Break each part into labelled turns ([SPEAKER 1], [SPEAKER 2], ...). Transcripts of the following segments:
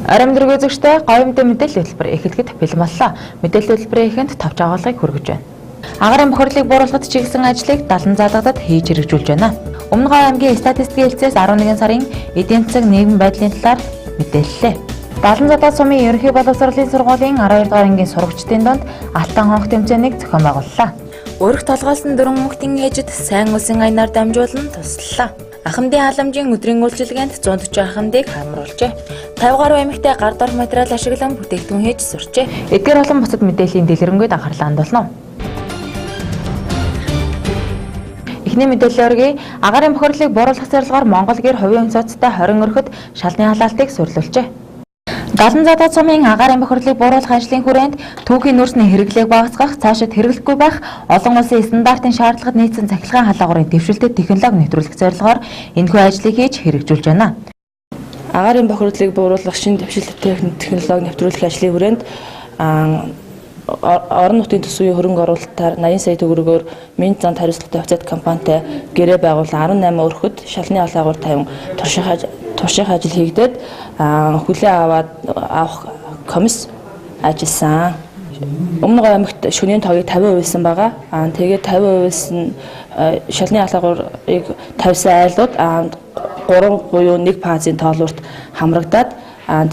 [SPEAKER 1] Арим дөрөв үзэгчтэй говийн мэдээлэл хөтөлбөр эхлэхэд бэлэн боллоо. Мэдээлэл хөтөлбөрийн эхэнд товч агуулгыг хүргэж байна. Агаарын бохирлыг бууруулахад чиглэсэн ажлыг 70 задагдад хийж хэрэгжүүлж байна. Өмнөговь аймгийн статистикийн хэлцээс 11 сарын эдийн засаг нийгмийн байдлын талаар мэдээллээ. 70 задад сумын ерөнхий боловсролын сургуулийн 12 дугаар ангийн сурагчдын дунд алтан хонх тэмцээнийг зохион байгууллаа. Өрх толгойлсон 4 хүүхдийн ээжид сайн үлсэн аянаар дамжуулан туслалаа. Ахмадын халамжийн өдрийн үйлчилгээнд 140 ахмадыг хамруулжээ. 50 гаруй эмэгтэй гар дорх материал ашиглан бүтээгдэхүүн хийж сурчээ. Эдгээр болон бусад мэдээллийн дэлгэрэнгүй анхаарлаа хандуулна. Эхний мэдээллээр агаарын бохирлыг бууруулах зорилгоор Монгол гэр хувийн үндэсттэй 20 өрхөд шалны халаалтыг сурлуулжээ. 70 задад сумын агаарын бохирлыг бууруулах ажлын хүрээнд түүхийн нөөцний хэрэглээг багасгах, цаашид хэрэглэхгүй байх, олон улсын стандартын шаардлагад нийцсэн цахилгаан халаагуурын дэвшилтэт технологи нэвтрүүлэх зорилгоор энэхүү ажлыг хийж хэрэгжүүлж байна.
[SPEAKER 2] Агаарын бохирлыг бууруулах шинэ дэвшилтэт технологи нэвтрүүлэх ажлын хүрээнд орон нутгийн төсвийн хөрөнгө оруулалтаар 80 сая төгрөгөөр Минт зам хариуцлагатай офицер компанитай гэрээ байгуулан 18 өрхөд шалны халаагуур тавин турших ажил хийгдээд хүлээн авах комисс ажилласан. Өмнөговь аймагт шөнийн тогийг 50% илсэн байгаа. Тэгээд 50% нь шалны халаагуурыг тавьсан айлууд 3 буюу 1 фазын тоолуурт хамрагдаад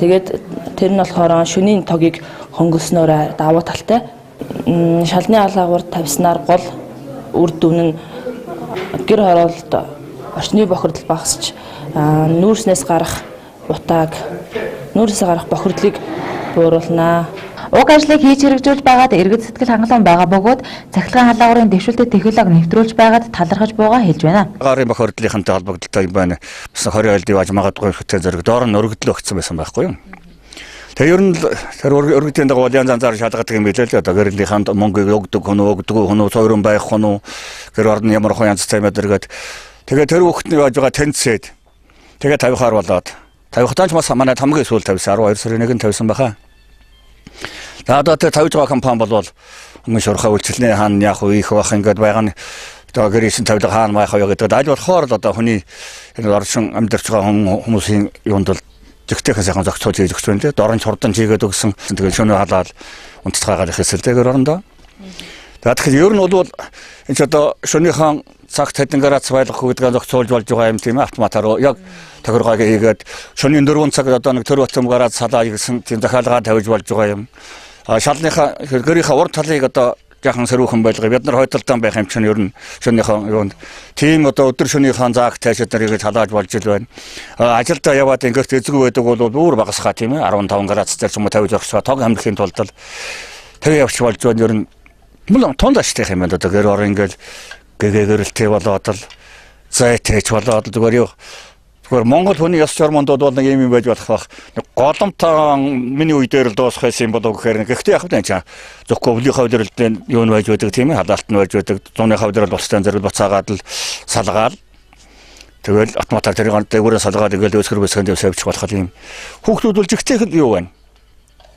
[SPEAKER 2] тэгээд тэр нь болохоор шөнийн тогийг хөнгөлснөөр давуу талтай. Шалны халаагуур тавьснаар гол үр дүн нь гэр хороололт орчны бохирдол багасч нүүрснээс гарах утааг нүүрсээс гарах бохирдлыг бууруулнаа.
[SPEAKER 1] Уг ажлыг хийж хэрэгжүүлж байгаад иргэд сэтгэл хангалуун байгаа бөгөөд цахилгаан халаагуурын дэвшилтэт технологи нэвтрүүлж байгаад талархаж буйгаа хэлж байна.
[SPEAKER 3] Агаарын бохирдлынхантай холбогдолтой юм байна. Бас 20 айлд явж магадгүй хөтэ зэрэг доор нь өргөдлөө өгсөн байсан байхгүй юу? Тэгээ ер нь тэр өргөдлийн дагуу янз янзаар шалгадаг юм билээ л одоо гэрлийнхэн мөнгө өгдөг хүн цойрон байх хүн гэр орны ямар хон янз цаймаа дэргээд тэгээ тэр хүүхдний яаж байгаа тэнцээд тэгээ тавихаар болоод тавихтаа ч бас манай хамгийн сүүл тавьсан 12 сарын 1-нд тавьсан баха. За одоо тэр тавьж байгаа компани болвол өмнө шуурхай үйлчлэлийн хаан яг их байх ингээд байгаа нь одоо гэрээсэн тавилга хаан байх уу гэдэг аль болохоор л одоо хүний энэ орчин амьдарч байгаа хүмүүсийн юунд бол зөгтөөхөө сайхан зохицуулж хийж өгч байна лээ. Дорн хурдан чигээд өгсөн. Тэгээд шөнө халаал унтцгаагаар их хэсэлтэйгээр орондоо. За тэгэхээр ер нь бол энэ ч одоо шөнийхэн цагт хэдэн градус байлгах гэдгээ зохицуулж болж байгаа юм тийм автоматаар яг тохиргоог хийгээд шөнийн 4 цаг одоо нэг төр утсан градус салаа гэсэн тийм захиалгаа тавьж болж байгаа юм. Шалныхаа гэрийнхаа урд талыг одоо яхан сэрүүхэн байлгаа бид нар хойдолтон байх юм чинь ер нь шөнийхэн юунд тийм одоо өдөр шөнийхэн заах таашид нарыг халааж болж ил байна. Ажилдаа яваад ингээд эзгүй байдаг бол бүр багасхаа тийм ээ 15 градус дээр ч юм уу тавьж орчихсоо тог хамрахын тулд л тэгээ явж болж байна ер нь мөн тонд аштай юм байна одоо гэр ор ингээд гэгэрэлтэй болоод л зайтэж болоод зүгээр Монгол хүний ёс журманд бол нэг юм байж болох бах. Голомтой миний үе дээр л дуусах байсан болов гэхээр гэхдээ яг хэвтэ чаа зөвхөн өвлийн хавьдралд юу байж байдаг тийм ээ халаалт нь байж байдаг. Зуны хавьдрал бусдын зэрэг буцаагаад л салгаал. Тэгэл автоматар тэрийг дээгүүрээ салгаад ингээл өсгөр бэсгэнд явж болох юм. Хүүхдүүд бол жигтэйх нь юу байна?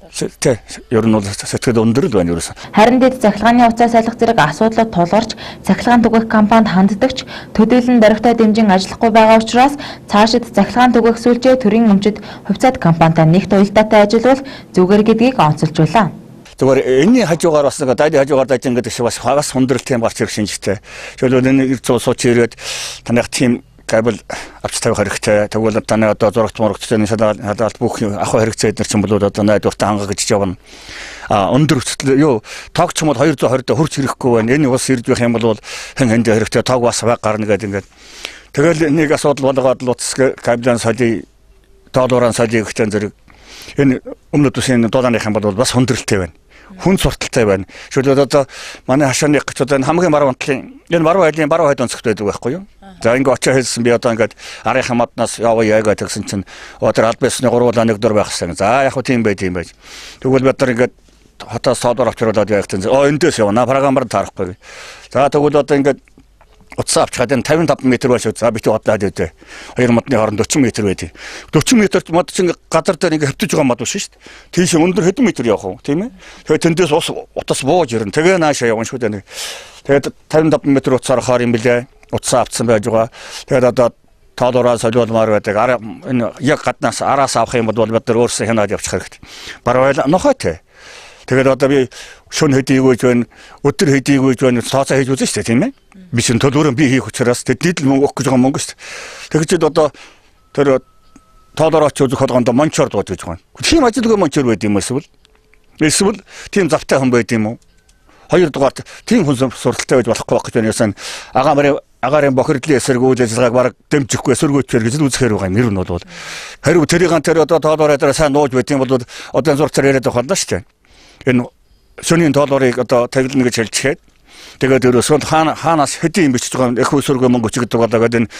[SPEAKER 3] Тэ ер нь бол сэтгэл өндөр л байна ерөөсөн.
[SPEAKER 1] Харин дэд цахилгааны уцаа салгах зэрэг асуудлууд тулгарч цахилгаан түгээх компанид ханддагч төдийлөн дөрвтэй дэмжин ажиллахгүй байгаа учраас цаашид цахилгаан түгээх сүлжээ төрийн өмчөд хувьцаат компанитай нэгт уялдаатай ажиллавал зүгээр гэдгийг онцолж байлаа.
[SPEAKER 3] Зүгээр энэний хажуугаар бас нэг дайны хажуугаар дайж ингээд бас хагас хүндрэлт юм гарч ирэх шинжтэй. Жишээлбэл энэ эрдэнэ сууч ирээд танах тим кабел авч тавих хэрэгтэй. Тэгвэл таны одоо зурагт мурагтны халаалт бүх ахуй хэрэгцээ эднэр чинь бол одоо найдвартай хангаж явна. Өндөр хүчтэй юу тог ч юм бол 220 дэ хурц ирэхгүй байна. Энэ ус ирж байх юм бол хэн хэндээ хэрэгтэй тог бас баг гарна гэдэг ингээд. Тэгэл нэг асуудал болгоод л утас кабелын солий тоолууран солий гэхдээ зэрэг энэ өмнөд үсгийн дулааных юм бол бас хүндрэлтэй байна. Хүн сурталтай байна. Шүлээд одоо манай хашааны гэж одоо хамгийн баруун талын энэ баруун айлын баруун хойд онцгой байдаг байхгүй юу? За ингээ очоо хэлсэн би одоо ингээд арын хамаатнаас яваа гэсэн чинь өдөр аль бисны гурвуулаа нэг дор байх гэсэн. За яг хөө тийм байж. Тэгвэл бид нар ингээд хотоос тоодор авчруулаад явахтан. Эндээс явна програмаар таарахгүй. За тэгвэл одоо ингээд утсаа авчихад энэ 55 м байж. За бити хотлаад өгдөө. Хоёр модны хооронд 40 м байдаг. 40 м-т мод чинь газар дээр ингээ хөвтөж байгаа мод биш шүү дээ. Тийш өндөр хэдэн метр явах уу, тийм ээ? Тэгээд тэндээс утас бууж ирнэ. Тэгээ наашаа явна шүү дээ. Тэгээд 55 м утсаар хаар юм билээ. Утсаа авцсан байж байгаа. Тэгээд одоо тоолоороо солиулмаар байдаг. Энэ яг гаднаас араас авах юм бол бид нар өөрсдөө хянаад явчих хэрэгтэй. Баруун нохойтой. Тэгээд одоо би шөнө хэдийг үйж байна, өдөр хэдийг үйж байна, тооцоо хийж үзэн шүү дээ, тийм ээ. Би шинэ төлөөрөө би хийх учраас тэд л мөнгө өгөх гэж байгаа мөнгө шүү дээ. Тэгэхэд одоо тэр тоолоорооч үзэх болгонд мончоор дууд гэж байна. Тийм ажилгүй мончоор байд юм эсвэл тийм завтай хүн байд юм уу? Хоёрдугаар тийм хүн сурталтай байж болохгүй байх гэж байна. Яасан агарын бохирдлын эсрэг үйл ажиллагааг бараг дэмжихгүй эсэргүүцээр гэж үзэхээр байгаа юм. Ер нь бол харин тэрийг одоо тоолоороо дээр сайн нууж байт юм бол одоо зурцаар яриад байгаа юм шүү дээ. Энэ шөнийн тоолоорыг одоо таглана гэж хэлчихээд тэгээд ерөөсөө хаанаас хэдийн юм бичиж байгаа их өсөргөө мөнгө өчгдөг болоо гэдэг энэ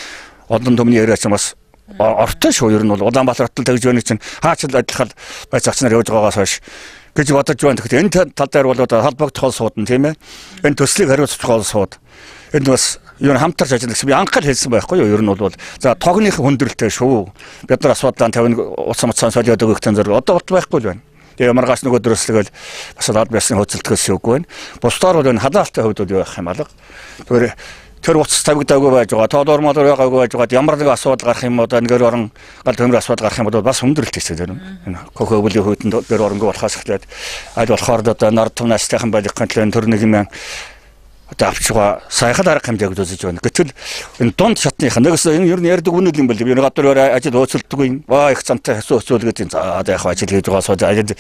[SPEAKER 3] олон түмний яриач бас ортой шүү. Ер нь бол Улаанбаатар хотод тэгж байна чинь хаач л адилхан байцаагч нар явж байгаагаас хойш гэж бодож байна. Тэгэхээр энэ тал дээр бол одоо холбогдох сууд нь тийм ээ. Энэ төслийг хариуцах гол сууд. Энэ бас юу н хамтарч ажиллах гэсэн би анхаал хэлсэн байхгүй юу. Ер нь бол за тогных хүндрэлтэй шүү. Бид нар асуудлаа 50 улс мацсан солиод өгөх тань зэрэг одоо болт байхгүй л байна. Тэгээ маргааш нөгөө дөрөслөгөл бас албан ёсны хөдөлтгөөс үгүй байна. Бусдаар бол энэ халаалттай хувьд юу байх юм алга. Тэгэхээр тэр утас тавигдаагүй байж байгаа. Тоолоор молоор байгаагүй байж байгаа. Ямар нэг асуудал гарах юм одоо нэгэр орон гал төмөр асуудал гарах юм бол бас хүндрэлтэй шүү дээ. Энэ хөхөвлийн хүйтэнд дээр оронгүй болохоос эхлээд аль болохоор одоо нар тумнастайхан байх гэнтлэн төр нэг юм одоо авчгаа сайхан арга хэмжээг үзэж байна. Гэтэл энэ дунд шатных нэгээс энэ ер нь ярьдаг үнэл юм бол би нэг гадар ажил өөцөлдөг юм. Ваа их цантай хөсөөлгээд энэ за одоо яг ажил хийж байгаа сууд ажил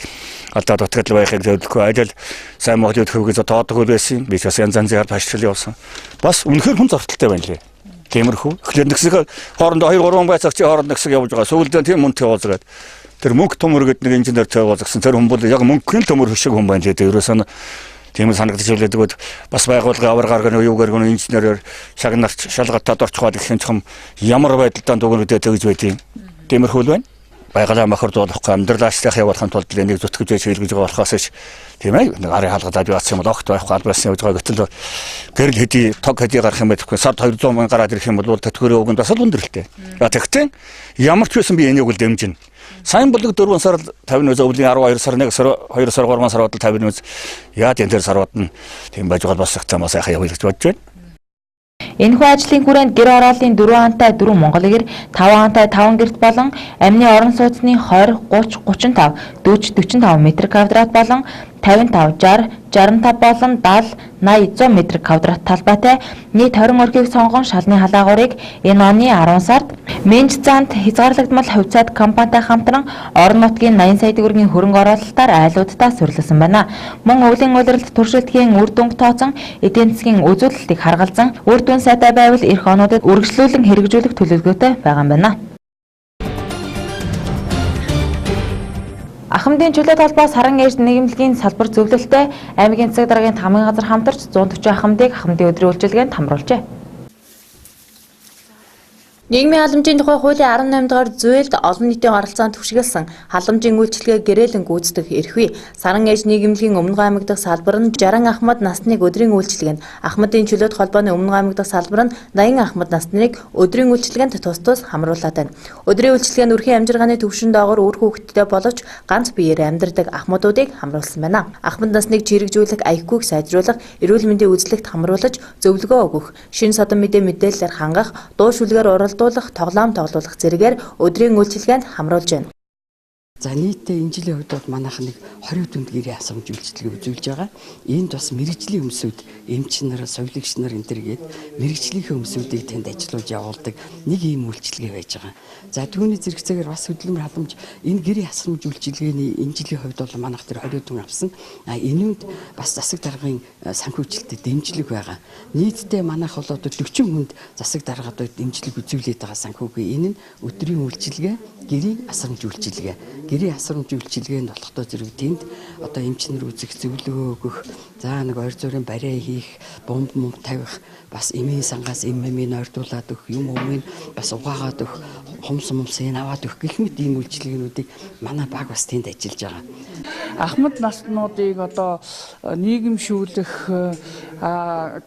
[SPEAKER 3] алдаа дутагдал байхыг зөвлөхгүй ажил сайн моглоод хөвгөөс тоодог байсан. Би ч бас янз янзын хаштрал явсан. Бас үнэхээр хүн зортолтой байна лээ. Тиймэрхүү. Тэгэхээр нэгсэг хоорондоо 2 3 байцаагчийн хооронд нэгсэг явж байгаа. Сүүлдээ тийм мөнтэй уулзгаад тэр мөнгө төмөр гэдэг нэг инженер тавиулсан. Тэр хүн бол яг мөнгөний төмөр хөшиг хүн байна лээ. Ерөөсөө тийм санагдаж байлаа. Бас байгууллагын аваргаар гэнэ юугаар гэнэ инженерээр шагнарч шалгалтад орчихвол их хэмжим ямар байдалтай дүгнүүдэд тэгж байдیں۔ Тиймэрхүү л байна. Байгууллага мохордуулахгүй амьдралаачлах явуулахын тулд нэг зүтгэж хийлгэж байгаа болохоос ш тийм ээ. Нэг арын хаалгадаад яваасан юм бол огт байхгүй албаасны явж байгаа гэтэл гэрэл хэдий тог хэдий гарах юм байхгүй сард 200 мянга гараад ирэх юм бол тэтгэврийн өгөнд бас л хүндрэлтэй. Тэгтээ ямар ч байсан би энийг үл дэмжинэ. Сайн болог 4 сар 50 үз өвлийн 12 сар 1 сар 2 сар 3 сар бодол 50 үз яад энэ төр сарууд нь тийм байж байгаа бас цагтаа сайхан явъя гэж бодож байна.
[SPEAKER 1] Энэхүү ажлын хүрээнд гэр ороолын 4 антай 4 Монгол гэр, 5 антай 5 гэрт болон амны орон сууцны 20, 30, 35, 40, 45 м2 болон 55, 60, 65 болон 70, 80, 100 м2 талбайтай нийт 20 өрхийг сонгон шалны халаагуурыг энэ оны 10 сард Менж цаанд хязгаарлагдмал хувьцаат компанитай хамтран орон нутгийн 80 сая төгрөгийн хөрөнгө оруулалтаар айлуудтай сурласан байна. Мөн өвлийн улиралд туршилтгийн үр дүнг тооцон эдийн засгийн үзүүлэлтийг харгалзан үр дүн сайтай байвал эх онуудад үргэлжлүүлэн хэрэгжүүлэх төлөвлөгөөтэй байгаа юм байна. Ахмадын чөлөөт холбоос саран ээж нийгэмлэгийн салбар зөвлөлтөй аймгийн засаг даргын тамгын газар хамтарч 140 ахмадыг ахмадын өдрийн үйлчилгээнд хамруулжээ. Нийгмийн халамжийн тухай хуулийн 18 дугаар зүйлд олон нийтийн оролцоонд түшиглсэн халамжийн үйлчилгээ гэрээлэн гүйцэтгэх эрхүй саран ээж нийгэмлэгийн Өмнөговь аймаг дахь салбар нь 60 ахмад насныг өдрийн үйлчилгээнд Ахмадын чөлөөт холбооны Өмнөговь аймаг дахь салбар нь 80 ахмад насныг өдрийн үйлчилгээнд тус хамруулад байна. Өдрийн үйлчилгээнд өрхийн амжиргааны төвшин доогоор үр хүүхэдтэй боловч ганц биеэр амьдардаг ахмадуудыг хамруулсан байна. Ахмад насныг чирэгжүүлэх, аяггүйг сайжруулах, эрүүл мэндийн үзлэгт хамруулж зөвлөгөө өгөх, шин содон мэдээлэлээр хангах, дуу шүлгээр тоглоом тоглуулах зэрэгээр өдрийн үйлчилгээнд хамруулж байна.
[SPEAKER 4] За нийтдээ энэ жилийн хувьд манайх нэг 20 дүнд гэрээ асрамж үйлчлэгээ үзүүлж байгаа. Энд бас мэрэгжлийн өмсөд эмч нар, совилогч нар энэ төргээд мэрэгжлийнхээ өмсүүдийг тэнд ажиллуулж явуулдаг нэг ийм үйлчлэгээ байж байгаа. За түүний зэрэгцээгээр бас хөдөлмөр халамж энэ гэрээ асрамж үйлчлэгээний энэ жилийн хувьд бол манайх тэр 20 дүн авсан. Энэнд бас засаг даргын санхүүжилтэд дэмжлэг байгаа. Нийтдээ манайх бол одоо 40 хүнд засаг даргад дэмжлэг үзүүлээд байгаа санхүүгээ. Энэ нь өдрийн үйлчлэгээ, гэрийн асрамж үйлчлэгээ. Гэрийн асрамж үйлчилгээнд болохдоо зэрэг тэнд одоо эмчнэр үзэх, зөвлөгөө өгөх, за нэг ойр зүрийн бариа хийх, бомб тавих, бас эмийн сангаас эммийн ойртуулаад өгөх, юм өмнө бас угаагаад өгөх, хумс мумсыг аваад өгөх гэх мэт ийм үйлчилгээнүүдийг манай баг бас тэнд ажиллаж байгаа.
[SPEAKER 5] Ахмад наснуудыг одоо нийгэмшүүлэх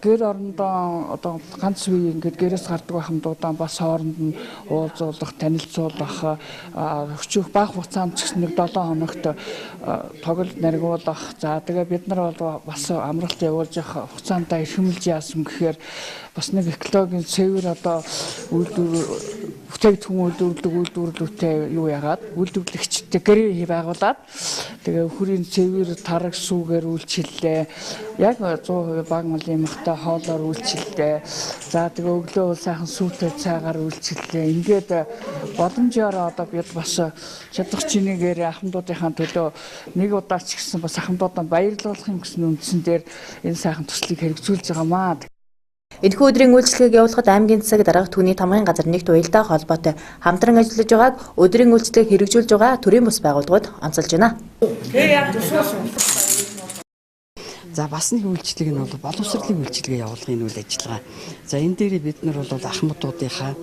[SPEAKER 5] гэр орондоо одоо ганц үе ингээд гэрээс гардаг ахмадуудаа бас хооронд нь уулзуулах, танилцуулах, өчөх бага хугацаанд ч нэг 7 хоногт тоглолт наргуулах. За тэгээ бид нар бол бас амралт явуулж явах хугацаанд эрхэмлж яасан гэхээр бас нэг экологийн цэвэр одоо үйлдвэр бүтээгдэхүүн үйлдвэрлэлтэй юу яагаад үйлдвэрлэгчтэй гэрээ байгуулад тэгээ хүрийн цэвэр тараг сүүгээр үйлчиллээ. Яг 100% баг малын махтай хоолоор үйлчиллээ. За тэгээ өглөө бол сайхан сүүтэй цайгаар үйлчиллээ. Ингээд боломжоор одоо бид бас чадах чинээгээр ахмадуудынхаа төлөө нэг удаа ч гэсэн бас ахмадуудаа баярлуулах юм гэсэн үндсэн дээр энэ сайхан төслийг хэрэгжүүлж байгаамаа.
[SPEAKER 1] Энэхүү өдрийн үйлчлэгийг явуулахад аймгийн засаг дарга түүний тамгын газар нэгт уялдаа холбоотой хамтран ажиллаж байгааг өдрийн үйлчлэгийг хэрэгжүүлж байгаа төрийн бус байгууллагууд онцолж байна.
[SPEAKER 4] За бас нэг үйлчлэг нь бол боловсролын үйлчлэгээ явуулгын үйл ажиллагаа. За энэ дээр бид нар бол ахмадуудынхаа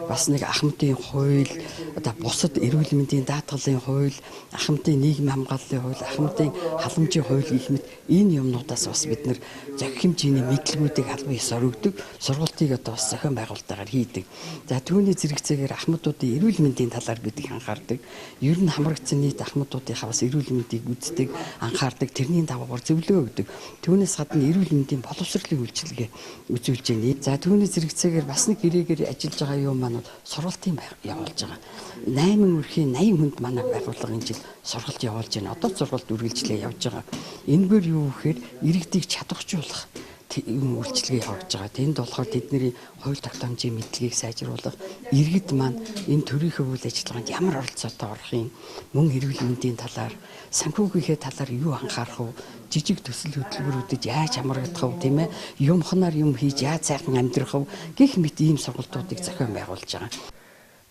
[SPEAKER 4] бас нэг ахмадын хууль, одоо бусад эрүүл мэндийн даатгалын хууль, ахмадын нийгмийн хамгааллын хууль, ахмадын халамжийн хууль гэх мэт энэ юмнуудаас бас бид нар зохих хэмжээний мэдлгүүдийг албан ёсоор өгдөг, сургалтыг одоо бас зохион байгуулалтаар хийдэг. За түүний зэрэгцээгээр ахмадуудын эрүүл мэндийн талаар бид анхаардаг. Ер нь хамрагдсан нийт ахмадуудынхаа бас эрүүл мэндийг үздэг, анхаардаг, тэрний даваагаар зөвлөгөө өгдөг. Түүнээс гадна эрүүл мэндийн боловсролын үйлчилгээ үзүүлж байна. За түүний зэрэгцээгээр бас нэг гэрээгээр ажиллаж байгаа юм маань сургалтын явуулж байгаа. 8 өрхийн 80 хүнд манай байгууллага энэ жил сургалт явуулж байна. Одоо сургалт үргэлжлээ явж байгаа. Энэгээр юу гэхээр иргэдийг чадваржуулах үйлчилгээ явуулж байгаа. Тэнд болохоор тэдний хууль тогтоомжийн мэдлэгийг сайжруулах, иргэд маань энэ төрийнхөө үйл ажиллагаанд ямар оролцоотой орох юм, мөн эрүүл мэндийн талаар, санхүүгийнхээ талаар юу анхаарах вэ? Жижиг төсөл хөтөлбөрүүдэд яаж хамрагдах вэ, тийм ээ? Юмханаар юм хийж яаж сайхан амьдрах вэ? Гэх мэт ийм сургалтуудыг зохион байгуулж байгаа.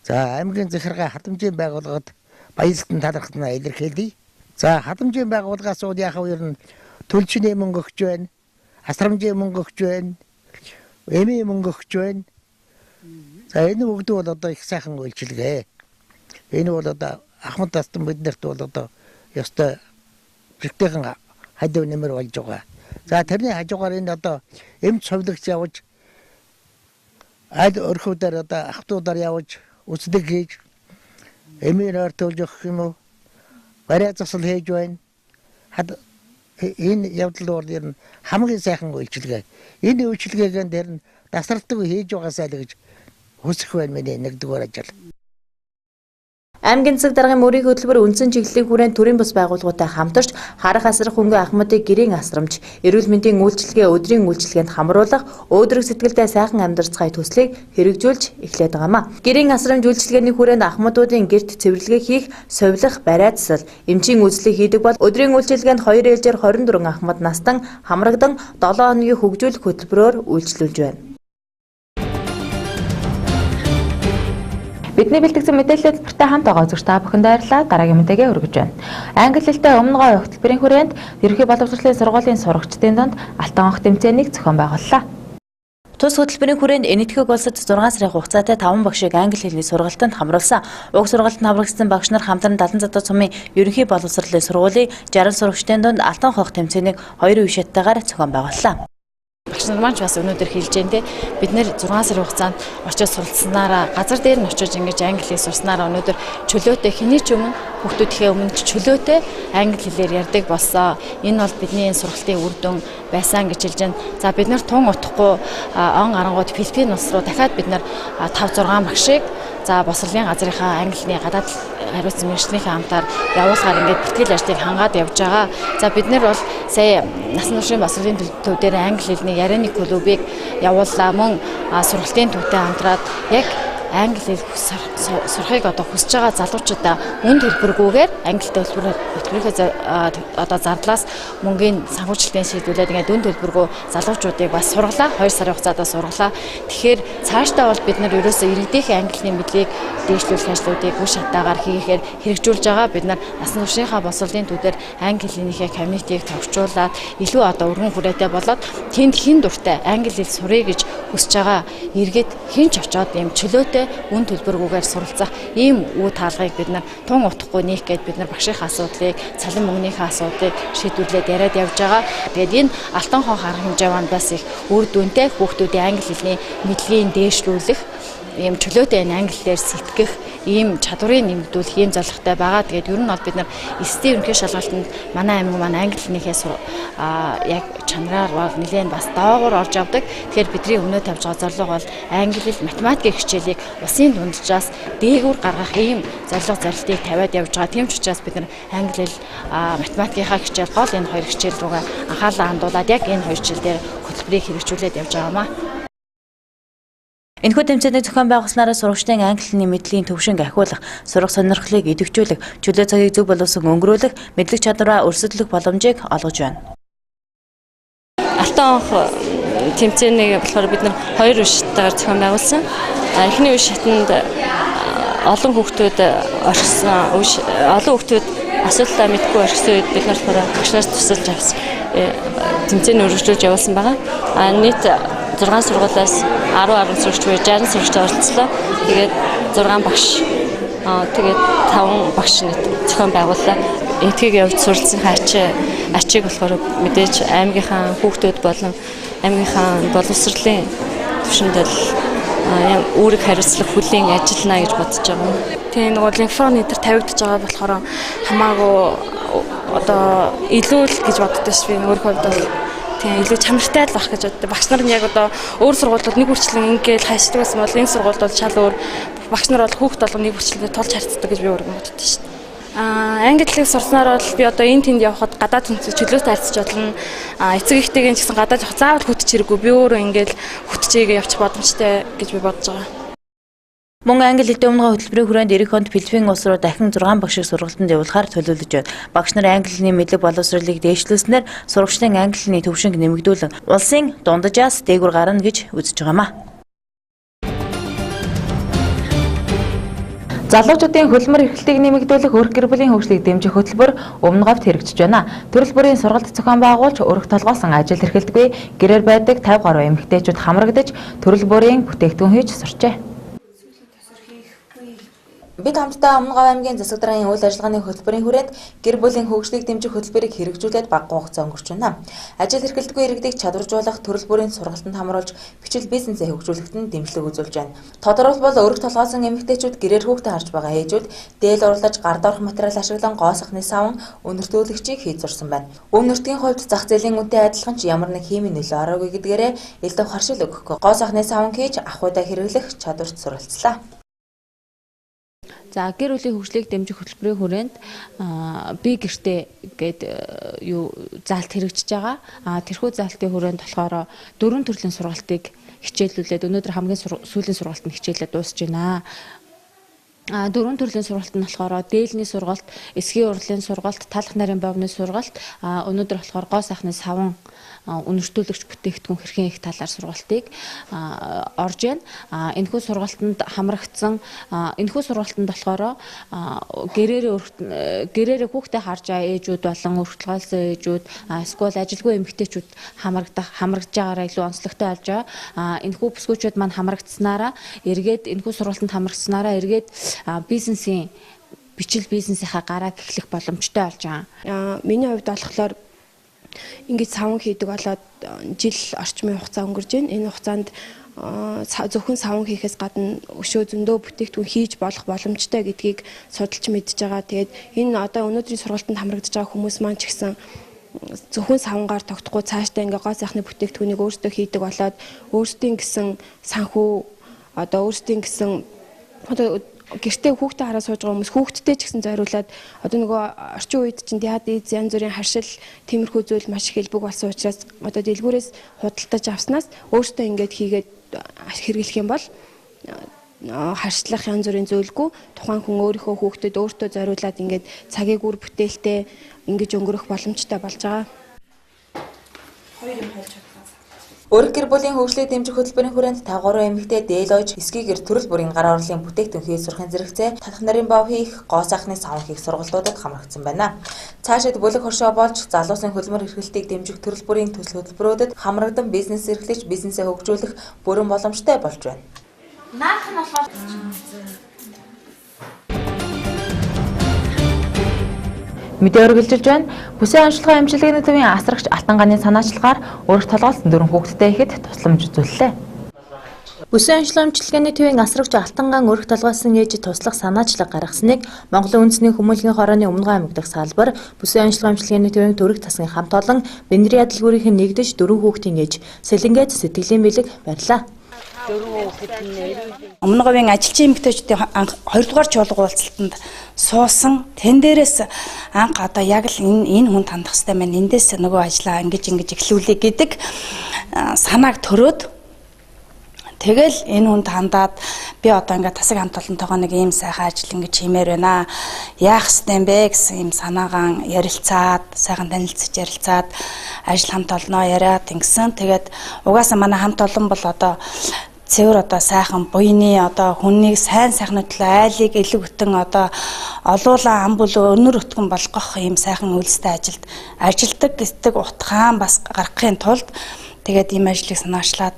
[SPEAKER 6] За аймгийн захиргаа хадамжийн байгууллагад баярлалтын талархлаа илэрхийлье. За хадамжийн байгууллагаас уу яхав ер нь төлчний мөнгө өгч байна. Асрамжийн мөнгө өгч байна. Эмийн мөнгө өгч байна. За энэ бүгд бол одоо их сайхан үйлчилгээ. Энэ бол одоо ахмад тастан биднэрт бол одоо ёстой жигтэйхэн хадив нэмэр болж байгаа. За тэрний хажуугаар энэ одоо эмч совлогч явж аль өрхөдөр одоо ахтуудаар явж үсдэг хийж эмийн ойртуулж өгөх юм уу? Барай засал хийж байна. Энэ явдал бол ер нь хамгийн сайхан үйлчилгээ. Энэ үйлчилгээг дээр нь тасралтгүй хийж байгаасаа л гэж хүсэх байна миний нэгдүгээр ажил.
[SPEAKER 1] Аймгийн засаг даргын мөрийн хөтөлбөр үндсэн чиглэлийн хүрээнд төрийн бус байгууллагуудтай хамтарч харах асрах хөнгө ахмадыг гэрийн асрамж, эрүүл мэндийн үйлчилгээ өдрийн үйлчилгээнд хамруулах, өөдрөг сэтгэлдээ сайхан амьдрцгаая төслийг хэрэгжүүлж эхлээд байгаамаа. Гэрийн асрамж үйлчилгээний хүрээнд ахмадуудын гэрт цэвэрлэгээ хийх, совилах, барай засал, эмчийн үйлчлэг хийдэг бол өдрийн үйлчилгээнд 2 ээлжээр 24 ахмад настан хамрагдан 7 хоногийн хөгжүүлэх хөтөлбөрөөр үйлчлүүлж байна. Бидний бэлтгэсэн мэдээлэл хэлбэртэй хамт байгаа үзэгч та бүхэнд баярлалаа. Дараагийн мэдээгээ өргөж байна. Англи хэлтэй Өмнөговь хөтөлбөрийн хүрээнд ерөнхий боловсролын сургуулийн сурагчдын донд алтан онх тэмцээнийг зохион байгууллаа. Тус хөтөлбөрийн хүрээнд энэтхэг улсад 6 сарын хугацаатай 5 багшийг англи хэлний сургалтанд хамруулсан. Уг сургалтанд хамрагдсан багш нар хамтран 70 задаа сумын ерөнхий боловсролын сургуулийн 60 сурагчдын донд алтан онх тэмцээнийг 2 үе шаттайгаар зохион байгууллаа.
[SPEAKER 7] Багш нар маань бас өнөөдөр хэлж дээ те бид нэр 6 сарын хугацаанд очиж суралцсанаараа газар дээр нь очиж ингэж англи хэл сурснараа өнөөдөр чөлөөтэй хэний ч өмнө хүүхдүүдийнхээ өмнө чөлөөтэй англи хэлээр ярьдаг болсон. Энэ бол бидний энэ сургалтын үр дүн байсан гэж хэлж байна. За бид нар тун утахгүй он гарангууд Филиппин улс руу дахиад бид нар 5-6 багшийг за босрлын газрынхаа англи хэлний гадаад хариуцсан мэргэжлийнхээ хамтаар явуулахаар ингээд бэлтгэл ажлыг хангаад явж байгаа. За бид нар бол сая насан туршийн босрлын төв дээр англи хэлний ярианы клубыг явууллаа. Мөн сургалтын төвтэй хамтраад яг англи хэл сурахыг одоо хүсэж байгаа залуучуудаа үн төлбөргүйгээр англи төлбөрийнхөө одоо зардлаас мөнгөний санхүүжилтийн шийдвүүлээд ингээд үн төлбөргүй залуучуудыг бас сургалаа. 2 сарын хугацаанд сургалаа. Тэгэхээр цаашдаа бол бид нар ерөөсөө иргэдийнхээ англи хэлний мэдлэгийг дээшлүүлэх ажлуудыг үе шатаагаар хийхээр хэрэгжүүлж байгаа. Бид нар насан туршийнхаа боловсролын төвдөр англи хэлнийхээ комьюнитиг товчруулаад илүү одоо өргөн хүрээтэй болоод тэнд хэн дуртай англи хэл сурыг гэж хүсэж байгаа иргэд хэн ч очоод ийм чөлөөтэй үн төлбөргүйгээр суралцах ийм үе таалгыг бид нар тун утахгүй нээх гээд бид нар багшийнхаа асуудлыг, цалин мөнгөнийхээ асуудлыг шийдвэрлээд яриад явж байгаа. Тэгээд энэ алтан хон харах хэмжээ маань бас их үр дүнтэй хүүхдүүдийн англи хэлний мэдлэгийг дээшлүүлэх ийм чөлөөтэй англи хэлээр сэтгэх ийм чадварыг нэмэгдүүлэх ийм зорилготой байгаа. Тэгээд ер нь бол бид нар эсдийн ерөнхий шалгалтанд манай аймаг маань англи хэлнийхээс яг чанараар бол нэлээд бас доогуур орж авдаг. Тэгэхээр бидний өмнөө тавьж байгаа зорилго бол англи хэл, математикийн хичээлийг улсын дунджаас дээгүүр гаргах ийм зорилтыг тавиад явж байгаа. Тийм ч учраас бид нар англи хэл, математикийнхаа хичээл гол энэ хоёр хичээл рүүгээ анхаарлаа хандуулад яг энэ хоёр хичээл дээр хөтөлбөрийг хэрэгжүүлээд явж байгаамаа.
[SPEAKER 1] Энэхүү тэмцээний зохион байгуулснараа сурагчдын англи хэлний мэдлийн төвшинг ахиулах, сурах сонирхлыг идэвхжүүлэх, чөлөө цагийг зөв боловсон өнгөрүүлэх, мэдлэг чадвараа өрсөлдөх боломжийг олгож байна.
[SPEAKER 8] Алтан онх тэмцээнийг болохоор бид нар 2 үе шатаар зохион байгуулсан. Эхний үе шатанд олон хүүхдүүд асуултаа мэдгүй орхисон үед бид нар багш нараас тусалж авсан тэмцээний үргэлжлүүлж явуулсан байгаа. Нийт 6 сургуулиас 10 сурагч буюу 60 сурагч оролцлоо. Тэгээд 6 багш тэгээд 5 багш нийт зохион байгууллаа. Эдгийг явж суралцсанхаа ачийг болохоор мэдээж аймгийнхаа хүүхдүүд болон аймгийнхаа боловсролын төвшөнд үүрэг хариуцлах хүлийн ажиллана гэж бодож байгаа. Тэгээ нөгөө лимфон нэтер тавигдж байгаа болохоор хамаагүй одоо илүү л гэж боддоо ш би өөрийнхөө хувьд бол тийм илүү чанартай л байх гэж боддог. Багш нар нь яг одоо өөр сургуулиуд нэг хүрчлэн ингээл хайшдаг байсан бол энэ сургуульд бол шал өөр. Багш нар бол хүүхд болгоно нэг хүрчлэн тулж харцдаг гэж би өөрөө боддог ш. Англи хэлийг сурснаар бол би одоо энэ тэнд явхад гадаад хүнтэй чөлөөтэй харьцаж бодлоо. Эцэг эхтэйгээ ч гэсэн гадаад явах заавал хөтөж хэрэггүй. Би өөрөө ингээл хөтөжээгээ явчих боломжтой гэж би бодож байгаа.
[SPEAKER 1] Мөн англи хэлтэй өмнөгов хөтөлбөрийн хүрээнд эх онд Филиппин улс руу дахин 6 багшийг сургалтанд явуулахаар төлөвлөж байна. Багш нар англи хэлний мэдлэг боловсролыг дээшлүүлснээр сурагчдын англи хэлний төвшинг нэмэгдүүлэн улсын дунджаас дээгүүр гарна гэж үзэж байгаамаа. Залуучуудын хөлмөр эрхлэлтийг нэмэгдүүлэх өрх гэр бүлийн хөгжлийг дэмжих хөтөлбөр Өмнөговьд хэрэгжиж байна. Төрөл бүрийн сургалт зохион байгуулж өрх толгойсон ажил эрхэлдэггүй гэрээр байдаг 50 гаруй эмэгтэйчүүд хамрагдаж төрөл бүрийн бүтээгдэхүүн хийж сурчээ. Бид хамтдаа Өмнөговь аймгийн засаг даргын үйл ажиллагааны хөтөлбөрийн хүрээнд гэр бүлийн хөгжлийг дэмжих хөтөлбөрийг хэрэгжүүлээд багахан хугацаа өнгөрч байна. Ажил эрхэлдэггүй иргэдийг чадваржуулах, төрөл бүрийн сургалтанд хамруулж, бичил бизнесээ хөгжүүлэхэд нь дэмжлэг үзүүлж байна. Тодорхойлбол өрх толгойсон эмэгтэйчүүд гэрээр хүүхдээ харж байгаа ээжүүд дээл урлаж, гард орох материал ашиглан гоо сахны саван өнөртүүлэгчийг хийж сурсан байна. Өв нөртгийн хувьд зах зээлийн үнэтэй адилхан ч ямар нэг химийн нөлөө ороогүй гэдгээрээ элдв харшил өгөхгүй. Гоо сахны саван хийж ахуйдаа хэрэглэх чадварт суралцлаа.
[SPEAKER 9] За гэр бүлийн хөгжлийг дэмжих хөтөлбөрийн хүрээнд би гэртээ гээд заалт хэрэгжиж байгаа. Тэрхүү заалтын хүрээнд болохоор 4 төрлийн сургалтыг хичээллүүлээд өнөөдөр хамгийн сүүлийн сургалтанд хичээлээ дуусж байна. 4 төрлийн сургалт нь болохоор дээлний сургалт, эсгийн урлын сургалт, талах нарийн бовны сургалт, өнөөдөр болохоор гоо сайхны саван үнэртүүлэгч бүтээгдэхүүн хэрхэн их талаар сургалтыг орж байна. Энэхүү сургалтанд хамрагдсан энэхүү сургалтанд болохоор гэрээрээ хүүхдээ харж байгаа ээжүүд болон өргөтлгөөлсөн ээжүүд эсвэл ажилгүй эмэгтэйчүүд хамрагдж байгаараа илүү онцлогтой болж байгаа. Энэхүү бүсгүүчүүд маань хамрагдсанаараа эргээд энэхүү сургалтанд хамрагдсанаараа эргээд бизнесийн бичил бизнесийнхаа гарааг эхлэх боломжтой болж байгаа.
[SPEAKER 10] Миний хувьд болохоор ингэж саван хийдэг болоод жил орчмын хугацаа өнгөрж байна. Энэ хугацаанд зөвхөн саван хийхээс гадна өшөө зөндөө бүтээгдэхүүн хийж болох боломжтой гэдгийг судалж мэдж байгаа. Тэгээд энэ одоо өнөөдрийн сургалтанд хамрагдж байгаа хүмүүс маань ч гэсэн зөвхөн савангаар тогтохгүй цаашдаа ингээ гоо сайхны бүтээгдэхүүнийг өөрсдөө хийдэг болоод өөрсдийн гэсэн санхүү одоо өөрсдийн гэсэн одоо гэртээ хүүхдээ хараа сууж байгаа хүмүүс хүүхдтэй ч гэсэн зориулаад одоо нөгөө орчин үед чинь диабет янз бүрийн харшил тиймэрхүү зүйл маш их хэлбэг болсон учраас одоо дэлгүүрээс худалдаж авснаас өөртөө ингээд хийгээд хэрэглэх юм бол харшлах янз бүрийн зүйлгүй тухайн хүн өөрийнхөө хүүхдэд өөртөө зориулаад ингээд цагийг үр бүтээлтэй ингэж өнгөрөх боломжтой болж байгаа.
[SPEAKER 1] Өрх гэр бүлийн хөгжлийг дэмжих хөтөлбөрийн хүрээнд 5 эмэгтэй дээл ойж эсгийгэр төрөл бүрийн гар орлын бүтээгдэхүүн хийж сурахын зэрэгцээ талах нарийн бав хийх, гоо сайхны саван хийх сургалтуудад хамрагдсан байна. Цаашид бүлэг хоршоо болж залуусын хөлмөр эрхлэлтийг дэмжих төрөл бүрийн төсөл хөтөлбөрүүдэд хамрагдан бизнес эрхлэж, бизнесээ хөгжүүлэх бүрэн боломжтой болж байна. Наах нь болохоор мэдээ өргөлжилж байна. Бүсийн онцлогын амжилтны төвийн асрагч Алтан ганы санаачлагаар өрх толгойлсон 4 хүүхэдтэй ихэд тусламж үзүүллээ. Бүсийн онцлогчилгээний төвийн асрагч Алтанган өрх толгойсон ээж туслах санаачлаг гаргасныг Монголын үндэсний хүмүүнлэгийн хорооны Өмнөговь аймаг дахь салбар Бүсийн онцлогчилгээний төвийн төрөх тасгийн хамт олон Бэндри ядалгүүрийн нэгдэж 4 хүүхдийн ээж Сэлэнгээд сэтгэлийн бэлэг барьлаа.
[SPEAKER 11] Өмнөговийн ажилчин эмэгтэйчдийн 2 дугаар чуулга уулзалтанд суусан тэн дээрээс анх одоо яг л энэ хүн тандах хэрэгтэй байна. Эндээс нөгөө ажлаа ингэж эхлүүлээ гэдэг санааг төрөөд тэгэл энэ хүнд хандаад би одоо ингээд тасаг хамт олонтойгоо нэг ийм сайхан ажил ингэж хиймээр байна. Яах ёстой юм бэ гэсэн ийм санаагаан ярилцаад, сайхан танилцж ярилцаад ажил хамт олноо яриад ингэсэн. Тэгээд угаасаа манай хамт олон бол одоо цэвэр одоо сайхан буйны одоо хүнийг сайн сайхны төлөө айлыг илүү хөтөн одоо олуулаа ам бүл өнөр өтгөн болгох ийм сайхан үйлстэй ажилдаг гэдэг утгаан бас гаргахын тулд тэгээд ийм ажлыг санаачлаад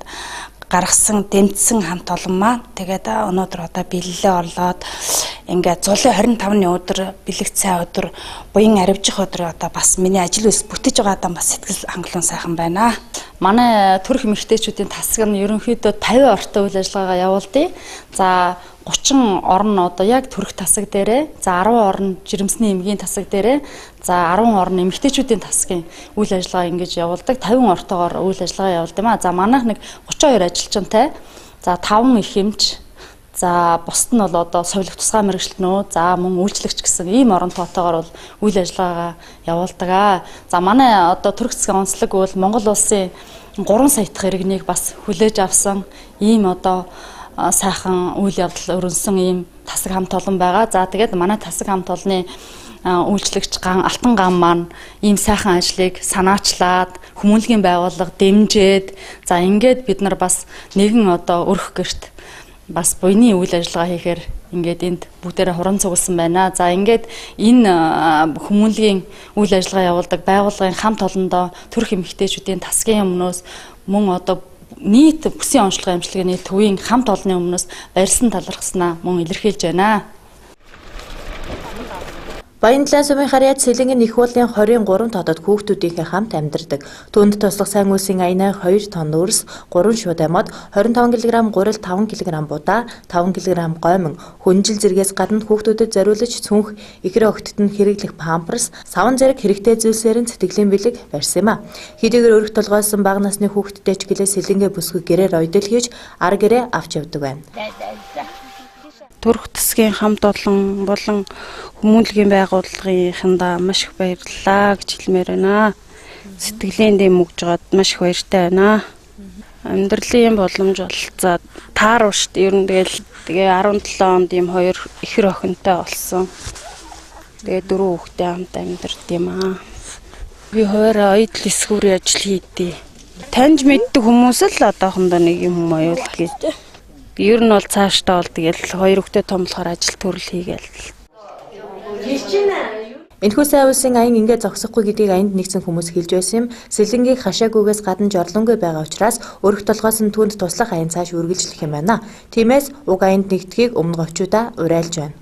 [SPEAKER 11] гаргасан дэмжсэн хамт олон маань тэгээд өнөөдөр одоо бэлэлээ орлоод ингээд зулын 25-ны өдөр бэлэг цай өдөр буян аривжих өдөр одоо бас миний ажил үйлс бүтэж байгаа даа бас сэтгэл хангалуун сайхан байна.
[SPEAKER 8] Манай төрх эмэгтэйчүүдийн тасаг нь ерөнхийдөө 50 ортой үйл ажиллагаагаа явуулдیں۔ За 30 орн одоо яг төрх тасаг дээрээ, за 10 орн жирэмсний эмгийн тасаг дээрээ, за 10 орн эмэгтэйчүүдийн тасгийн үйл ажиллагаа ингэж явуулдаг. 50 ортоогоор үйл ажиллагаа явуулдаг юм а. За манайх нэг 32 ажилчинтай, за 5 их эмч, за бусд нь бол одоо совилох тусгай мэргэжилтнөө, за мөн үйлчлэгч гэсэн ийм орон тоотоогоор бол үйл ажиллагаагаа явуулдаг аа. За манай одоо төрх засгийн онцлог бол Монгол улсын 3 сая дахь иргэнийг бас хүлээж авсан ийм одоо сайхан үйл явдал өрнсөн ийм тасаг хамт олон байгаа. За тэгээд манай тасаг хамт олонны үйлчлэгч Алтан гам маань ийм сайхан ажлыг санаачлаад хүмүүнлэгийн байгууллага дэмжиж, за ингээд бид нар бас нэгэн одоо өрх гэрт бас буйны үйл ажиллагаа хийхээр ингээд энд бүгдээрээ хуран цугласан байна. За ингээд энэ хүмүүнлэгийн үйл ажиллагаа явуулдаг байгууллагын хамт олондоо төрх эмэгтэйчүүдийн тасгийн өмнөөс мөн одоо нийт бүсийн онцлогын амжилтны төвийн хамт олонны өмнөөс баярлсан талархснаа мөн илэрхийлж байна. Баянлан сумын харьяат Сэлэнгийн их уулын 23 тодод хүүхдүүдийнхээ хамт амьдардаг. Түүнд туслах сайн үлсийн аяна 2 тонн өрс, 3 шууд амьд, 25 кг гурил, 5 кг будаа, 5 кг гоймон, хүнжил зэргээс гадна хүүхдүүдэд зориулж цүнх, ихрэ огтд нь хэрэглэх памперс, саван зэрэг хэрэгтэй зүйлсээр нь сэтгэлийн бэлэг барьсан юм а. Хэдийгээр өрх толгойсон бага насны хүүхдтэй ч гэлээ Сэлэнгээ бүсгүй гэрээр ойдол хийж ар гэрээ авч явдаг байна.
[SPEAKER 11] Төрх тасгийн хамт олон болон хүмүүнлэгийн байгууллагынхандаа маш их баярлалаа гэж хэлмээр байна. Сэтгэлийн дэм өгж байгаад маш их баяртай байна. Амьдралын боломж олцоод тааруу шүү дээ. Ер нь тэгээ 17 онд ийм 2 ихэр охинтой болсон. Тэгээ 4 хүүхдээ хамт амьдард юм аа. Би хоороо ойдл эсгүүрийн ажил хийдээ. Таньж мэддэг хүмүүс л одоохондоо нэг юм аюул гэж. Ер нь бол цаашдаа бол тэгэл 2 хүүхдээ том болохоор ажил төрөл хийгээл. Энэхүү сайн улсын аян ингээд зогсохгүй гэдгийг аянд нэгсэн хүмүүс хэлж байсан юм. Сэлэнгийг хашаагүйгээс гадна жорлонгүй байгаа учраас өрх толгоос нь түүнд туслах аян цааш үргэлжлэх юм байна. Тиймээс уг аянд нэгдэхийг өмнөговчудаа уриалж байна.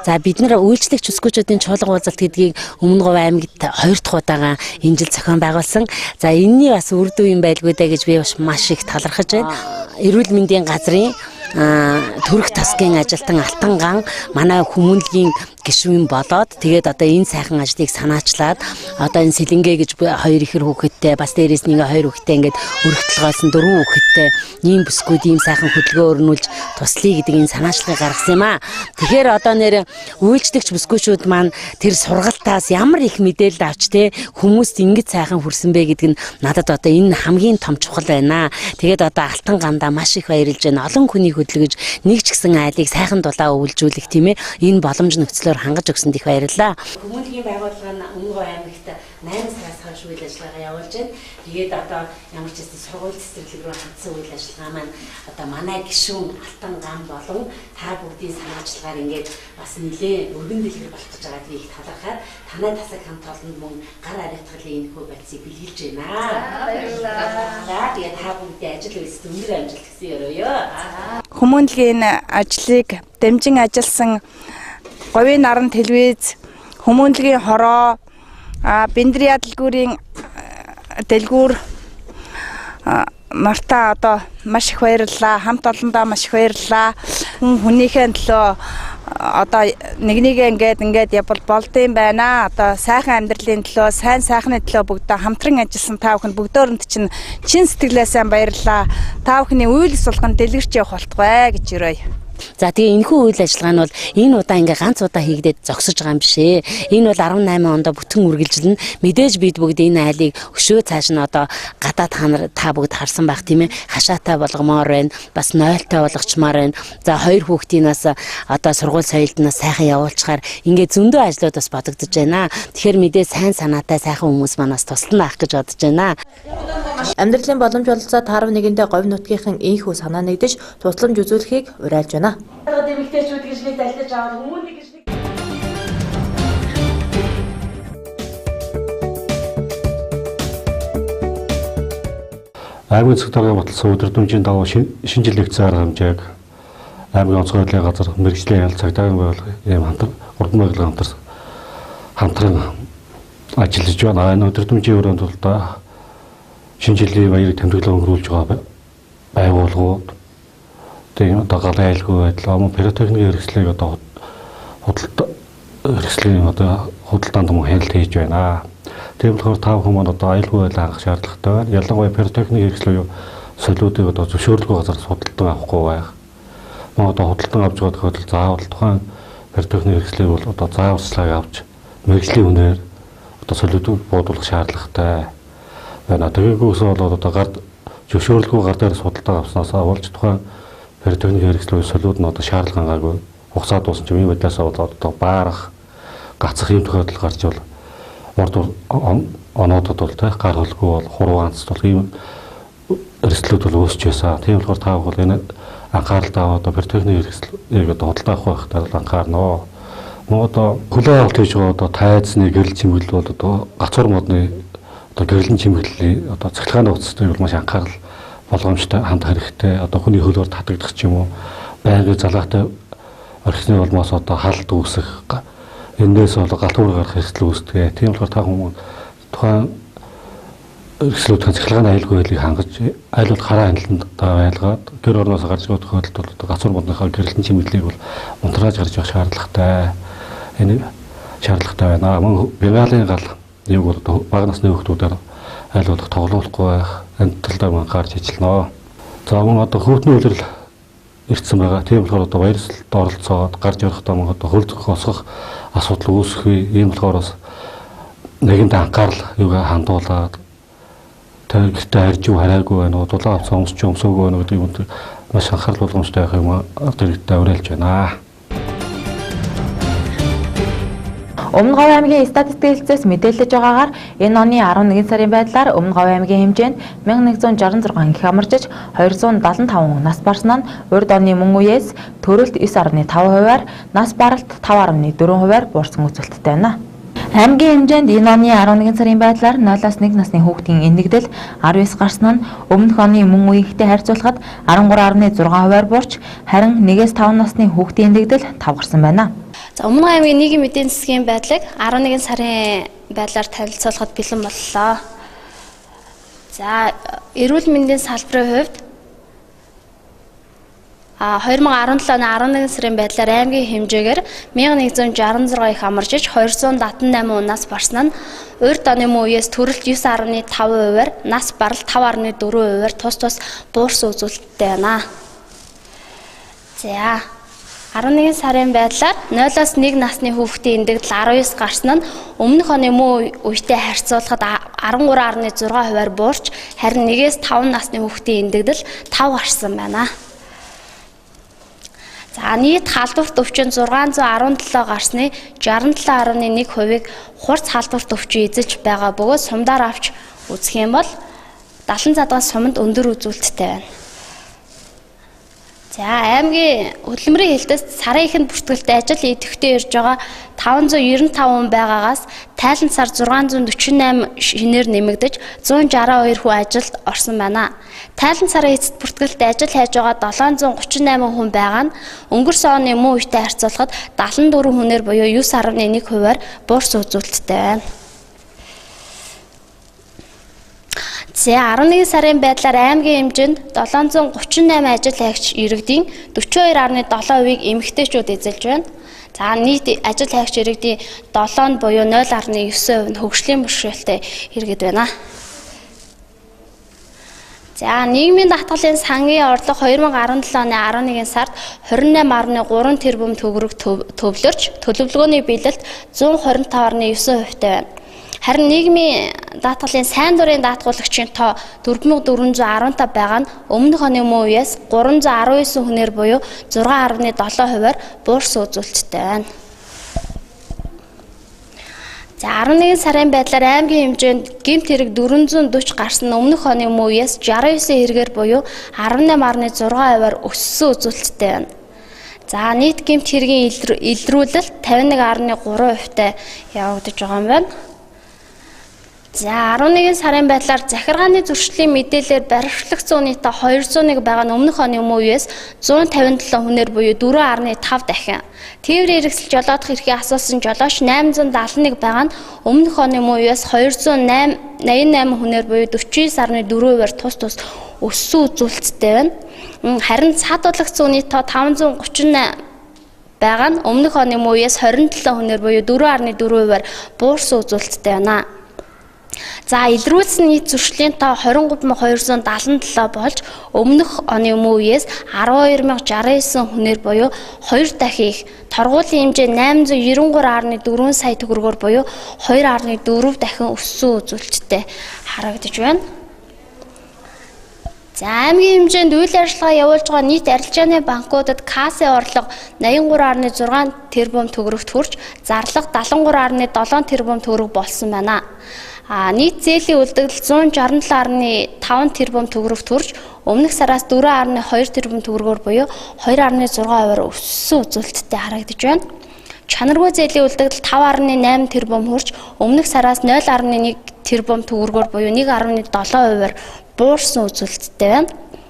[SPEAKER 12] За бид нар үйлчлэгч өсгөөчүүдийн чуулга уулзалт гэдгийг Өмнөговь аймагт 2 дахь удаага энэ жил зохион байгуулсан. За энэний бас үр дүн юм байлгүй даа гэж би бас маш их талархаж байна. Эрүүл мэндийн газрын төрх тасгийн ажилтан Алтан ган манай хүмүүнлэгийн гишүүн болоод тэгээд одоо энэ сайхан ажлыг санаачлаад одоо энэ Сэлэнгээ гэж 2 ихэр хүүхэдтэй бас дээрээс нэг 2 хүүхэдтэй ингээд өрх толгойсон 4 хүүхэдтэй ийм бүсгүүд ийм сайхан хөдөлгөөн өрнүүлж туслая гэдэг энэ санаачлагыг гаргасан юм аа. Тэгэхээр одоо нэр үйлчлэгч бүсгүүчүүд маань тэр сургалтаас ямар их мэдээлэл авч те хүмүүст ингэж сайхан хүрсэн бэ гэдэг нь надад одоо энэ хамгийн том чухал байна. Тэгээд одоо Алтан гандаа маш их баярлж байна. Олон хүний хөдөлгөж нэг ч гэсэн айлыг сайхан дулаа өвлжүүлэх тийм ээ энэ боломж нөхцлөөр хангаж өгсөнд их баярлалаа. Хүмүүнлэгийн байгууллага нь Өмнөговь аймагт 8 сараас хойш үйл ажиллагаа явуулж байна. Тэгээд одоо ямар ч гэсэн сургууль цэцэрлэг рүү хандсан үйл ажиллагаа маань одоо манай гишүүн Алтан ган болон та бүгдийн санаачлагаар ингээд бас нэлээ өргөн дэлгэр болох гэж байгааг их талархаад танай тасаг хамт олонд мөн гар ариутгын энэхүү байцыг бэлгэлж байна. Баярлалаа. Тэгээд та бүгдийн ажил үйлсэд өндөр амжилт хүсье өрөөё.
[SPEAKER 11] Хүмүүнлэгийн ажлыг дэмжин ажилласан Говийн наран телевиз, хүмүүнлэгийн хороо, Бэндри ядалгүүрийн дэлгүүр Мартаа одоо маш их баярлалаа. Хамт олондоо маш их баярлалаа. Хүнийхээ төлөө одоо нэгээ ингээд явбал болдсон байна. Одоо сайхан амьдралын төлөө, сайхны төлөө бүгдөө хамтран ажилласан та бүхэнд бүгдөөрэнд чинь чин сэтгэлээс баярлалаа. Та бүхний үйл сулган дэлгэрч явах болтугай гэж өрөөе.
[SPEAKER 12] За тэгээ энэхүү үйл ажиллагаа нь бол энэ удаа ингээ ганц удаа хийгдээд зогсож байгаа юм биш ээ. Энэ бол 18 онд бүтэн үргэлжилнэ. Мэдээж бид бүгд энэ айлыг өшөө цааш нь одоо гадаад та бүгд харсан байх тийм ээ. Хашаатай болгомоор байна. Бас нойлтой болгочмаар байна. За хоёр хүүхдийн нас одоо сургууль соёлдноос сайхан явуулчихаар ингээ зөндөө ажлууд бас бодогдож байна. Тэгэхээр мэдээ сайн санаатай сайхан хүмүүс манаас тусална байх гэж бодож байна.
[SPEAKER 1] Амьдралын боломж олцоо 11-ндээ говь нутгийнхын ийхүү санаа нэгдэж тусламж үзүүлэхийг уриалж байна.
[SPEAKER 2] Дэмэгтэйчүүд гэж нэг залхиж аваад хүмүүнийг гэж нэг
[SPEAKER 13] аймгийн цэгцэргийн баталсан өдөртөмжийн дагуу шинэ жил лекцийн арга хэмжээг аймгийн онцгой байдлын газар мэргэжлийн ял цагдаагийн байгууллага ийм урдан байгууллага хамтран ажиллаж байна. Энэ өдөртөмжийн өрөөнд бол шинэ жилийн баярыг тэмдэглэн өнгөрүүлж байгаа байгууллагууд тийм одоо галын айлгүй байдал, пиротехникийн хэрэгслийг одоо худалдаа хэрэгслийн одоо худалдаанд мөн хяналт хийж байна. Тийм болохоор та бүхэн одоо айлгүй байдал хангах шаардлагатай байна. Ялангуяа пиротехникийн хэрэгслийн солиодыг одоо зөвшөөрлөгүй газараас худалдан авахгүй байх. Мөн одоо худалдан авч байгаа тохиолдолд заавал тухайн пиротехникийн хэрэгслийг бол одоо зааварчилгааг авч мэргэжлийн үнээр одоо солиодыг буудуулах шаардлагатай байна. Тэгээгүйс бол одоо гард зөвшөөрлөгүй гар дээрээс худалдан авснаас болж тухайн пиротехникийн хэрэгслийн солиуд нь одоо шаардлага хангаагүй хугацаа дууссан ч юм байдлаасаа болоод одоо баарах гацах юм тохиолдол гарч бол урд оноодод бол гар хөлгүй бол хурууганц бол ийм эрсдлүүд бол үүсч байсан. Тийм болохоор та бүхэн энэ анхааралтай одоо пиротехникийн хэрэгслийг одоо худалдаа авах байхдаа анхаарнаа. Мөн одоо хөлөө авалт хийж байгаа одоо тайзны гэрэл чимэглэл бол одоо гацуур модны одоо гэрэлэн чимэглэлийн одоо цахилгааны утастай бол маш анхаарал болгоомжтой хандах хэрэгтэй. Одоо хүний хөлөөр татагдах ч юм уу байнгын залгаатай орхисны улмаас одоо халд үүсэх энээс бол галтуур гарах хэрэгсэл үүсдэг. Тийм болохоор та хүмүүс тухайн хэрэгслүүдийн цахилгааны аюулгүй байдлыг хангаж аюулд хараа хяналтанд байлгаад гэр орноос гарч байгаа тохиолдолд бол одоо гацуур модныхаа гэрэлэн чимэглэлийг бол унтрааж гарч явах шаардлагатай. Энэ шаардлагатай байна. Мөн бенгалийн гал нэг бол одоо бага насны хүүхдүүдээр айлуулах тоглоулахгүй байх энэ талаар анхаарч ажиллана. За мөн одоо хүүхдийн үйлрэл ирсэн байгаа. Тийм болохоор одоо баярсалд оролцоод гарч явахдаа мөн одоо хөл зохиосох асуудал үүсэхгүй. Ийм болохоор бас нэгэнд анхаарал юугаа хандуулаад тэгтээ харж юу хараагүй байна уу, дулаан авсан өмсч өмсөөгүй байна гэдэг юмд маш анхаарал болгоомжтой байх юм дэрэгдээ уриалж байна.
[SPEAKER 1] Өмнөговь аймгийн статистикийн хэлцээс мэдээлж байгаагаар энэ оны 11 сарын байдлаар Өмнөговь аймгийн хэмжээнд 1166 их амарчиж 275 нас барсан нь урд оны мөн үеэс төрөлт 9.5%-аар нас баралт 5.4%-аар буурсан үзүүлэлттэй байна. Аймгийн хэмжээнд энэ оны 11 сарын байдлаар 0-1 насны хүүхдийн эндэгдэл 19 гарсан нь өмнөх оны мөн үеийнхтэй харьцуулахад 13.6%-аар буурч харин 1-5 насны хүүхдийн эндэгдэл 5 гарсан байна.
[SPEAKER 14] За Өмнөговь аймгийн нийгмийн эдийн засгийн байдлыг 11 сарын байдлаар танилцуулахад бэлэн боллоо. За эрүүл мэндийн салбарын хувьд 2017 оны 11 сарын байдлаар аймгийн хэмжээгээр 1166 их амарчиж 278 нас барсан нь урд оны мөн үеэс төрөлт 9.5%-аар нас баралт 5.4%-аар тус буурсан үзүүлэлттэй байна. За 11 сарын байдлаар 0-1 насны хүүхдийн эндэгдэл 19 гарсан нь өмнөх оны мөн үетэй харьцуулахад 13.6%-аар буурч харин 1-5 насны хүүхдийн эндэгдэл 5 гарсан байна. За нийт халдварт өвчин 617 гарсны 67.1%-ийг хурц халдварт өвчин эзэлж байгаа бөгөөд сумдаар авч үзэх юм бол 70 задгаас суманд өндөр үзүүлэлттэй байна. За аймгийн хөдөлмөрийн хэлтээс сарын эхэнд бүртгэлтэй ажил идэвхтэй ирж байгаа 595 байгаагаас тайлан сар 648 шинээр нэмэгдэж 162 хүн ажилд орсон байна. Тайлан сарын эцэст бүртгэлтэй ажил хайж байгаа 738 хүн байгаа нь өнгөрсөн оны мөн үетэй харьцуулахад 74 хүнээр буюу 9.1%-аар буурсан үзүүлэлттэй байна. За 11 сарын байдлаар аймгийн хэмжээнд 738 ажил хайгч иргэдийн 42.7%-ийг эмэгтэйчүүд эзэлж байна. За нийт ажил хайгч иргэдийн 7 буюу 0.9% нь хөгжлийн бэрхшээлтэй иргэд байна. За нийгмийн даатгалын сангийн орлого 2017 оны 11 сард 28.3 тэрбум төгрөг төвлөрч төлөвлөгөөний биелэлт 125.9% байна. Харин нийгмийн даатгалын сайн дурын даатгуулагчийн тоо 4415 байгаа нь өмнөх оны мөн үеэс 319 хүнээр буюу 6.7%-аар буурсан үзүүлэлттэй байна. За 11 сарын байдлаар аймгийн хэмжээнд гэмт хэрэг 440 гарсан нь өмнөх оны мөн үеэс 69 хэрэгээр буюу 18.6%-аар өссөн үзүүлэлттэй байна. За нийт гэмт хэргийн илрүүлэлт 51.3%-тай явагдаж байгаа юм байна. За 11 сарын байдлаар захиргааны зөрчлийн мэдээлэлээр баривчлагдсан хүний тоо 201 байгаа нь өмнөх оны мөн үеэс 157 хүнээр буюу 4.5 дахин. Тээврийн хэрэгсэл жолоодох эрхийг асуусан жолооч 871 байгаа нь өмнөх оны мөн үеэс 288 хүнээр буюу 49.4%-аар тус өссөн үзүүлэлттэй байна. Харин цаатуулагдсан хүний тоо 538 байгаа нь өмнөх оны мөн үеэс 27 хүнээр буюу 4.4%-аар буурсан үзүүлэлттэй байна. За илрүүлсэн нийт зөрчлийн тоо 23277 болж өмнөх оны мөн үеэс 12069 хүнээр буюу 2 дахин их, торгуулийн хэмжээ 893.4 сая төгрөгөөр буюу 2.4 дахин өссөн үзүүлэлттэй харагдаж байна. За аймгийн хэмжээнд үйл ажиллагаа явуулж байгаа нийт арилжааны банкудад кассын орлого 83.6 тэрбум төгрөгт хүрч зарлага 73.7 тэрбум төгрөг болсон байна. Нийт зээлийн үлдэгдэл 167.5 тэрбум төгрөгт хүрч өмнөх сараас 4.2 тэрбум төгрөгөөр буюу 2.6%-аар өссөн үзүүлэлттэй харагдаж байна. Чанаргүй зээлийн үлдэгдэл 5.8 тэрбум хүрч өмнөх сараас 0.1 тэрбум төгрөгөөр буюу 1.7%-аар буурсан үзүүлэлттэй байна.